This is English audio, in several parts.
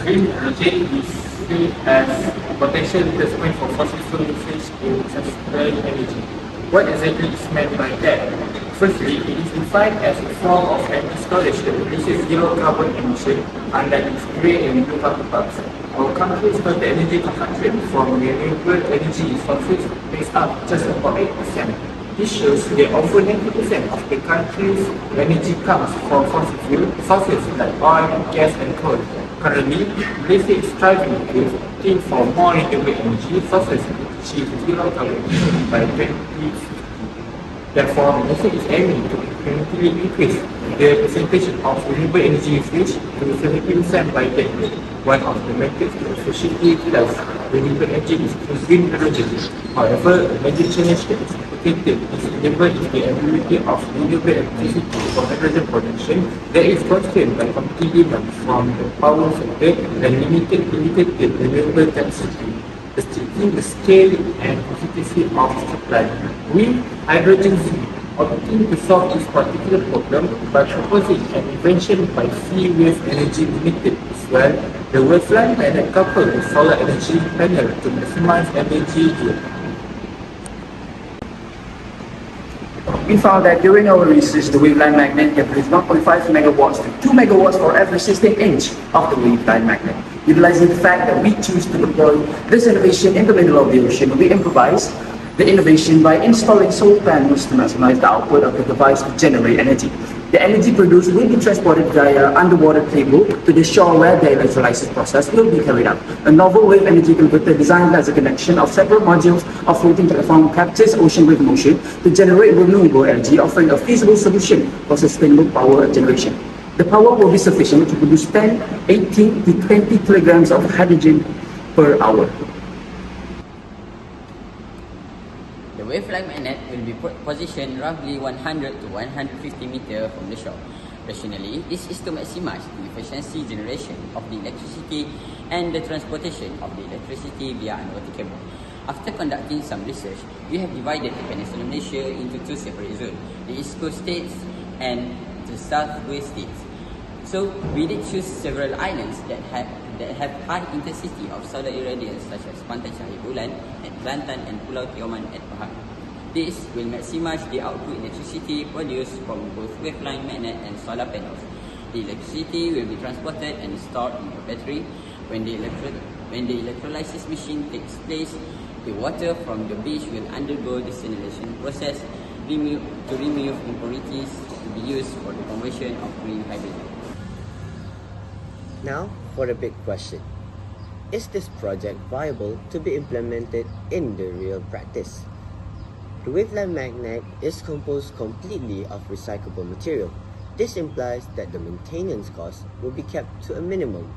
Green hydrogen is seen as a potential replacement for fossil fuel usage in sustainable energy. What exactly is meant by that? Firstly, it is defined as a form of energy storage that produces zero carbon emission, unlike its grey and blue counterparts. Our country's total energy consumption from renewable energy sources makes up just about 8%. This shows that over 90% of the country's energy comes from fossil fuel sources like oil, gas and coal. Currently, Malaysia is striving to think for more renewable energy sources to achieve zero carbon emissions by 2050. Therefore, Malaysia is aiming to incrementally increase the percentage of renewable energy usage to 70% by that year. One of the methods to efficiently utilize renewable energy is through green hydrogen. However, a major challenge that is implicated is enabled in the availability of renewable electricity for hydrogen production that is constrained by competing demand from the power sector and limited renewable capacity. Restricting the scale and efficiency of supply. We, HydrogenZ, opting to solve this particular problem by proposing an invention by Sea Wave Energy Limited as well, the waveline magnet coupled with solar energy panel to maximize energy yield. We found that during our research, the waveline magnet can produce 1.5 megawatts to 2 megawatts for every 16 inch of the waveline magnet. Utilizing the fact that we choose to deploy this innovation in the middle of the ocean, we improvise the innovation by installing solar panels to maximize the output of the device to generate energy. The energy produced will be transported via underwater cable to the shore where the electrolysis process will be carried out. A novel wave energy converter designed as a connection of several modules of floating platform captures ocean wave motion to generate renewable energy, offering a feasible solution for sustainable power generation. The power will be sufficient to produce 10, 18 to 20 kilograms of hydrogen per hour. The waveline magnet will be positioned roughly 100 to 150 meters from the shore. Rationally, this is to maximize the efficiency generation of the electricity and the transportation of the electricity via underwater cable. After conducting some research, we have divided the Peninsula Malaysia into two separate zones, the East Coast states and the Southwest states. So we did choose several islands that have high intensity of solar irradiance such as Pantai Cahaya Bulan at Kelantan and Pulau Tioman at Pahang. This will maximize the output electricity produced from both waveline magnet and solar panels. The electricity will be transported and stored in a battery. When the electrolysis machine takes place, the water from the beach will undergo the desalination process to remove impurities to be used for the conversion of green hydrogen. Now, for the big question. Is this project viable to be implemented in the real practice? The waveline magnet is composed completely of recyclable material. This implies that the maintenance cost will be kept to a minimum,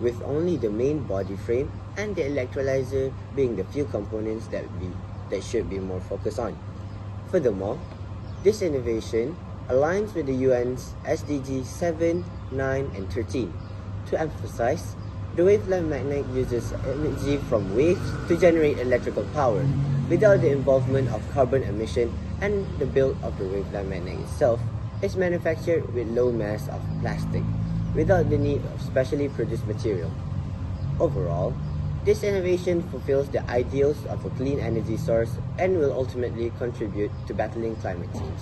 with only the main body frame and the electrolyzer being the few components that should be more focused on. Furthermore, this innovation aligns with the UN's SDGs 7, 9, and 13. To emphasize, the waveline magnet uses energy from waves to generate electrical power without the involvement of carbon emission, and the build of the waveline magnet itself is manufactured with low mass of plastic without the need of specially produced material. Overall, this innovation fulfills the ideals of a clean energy source and will ultimately contribute to battling climate change.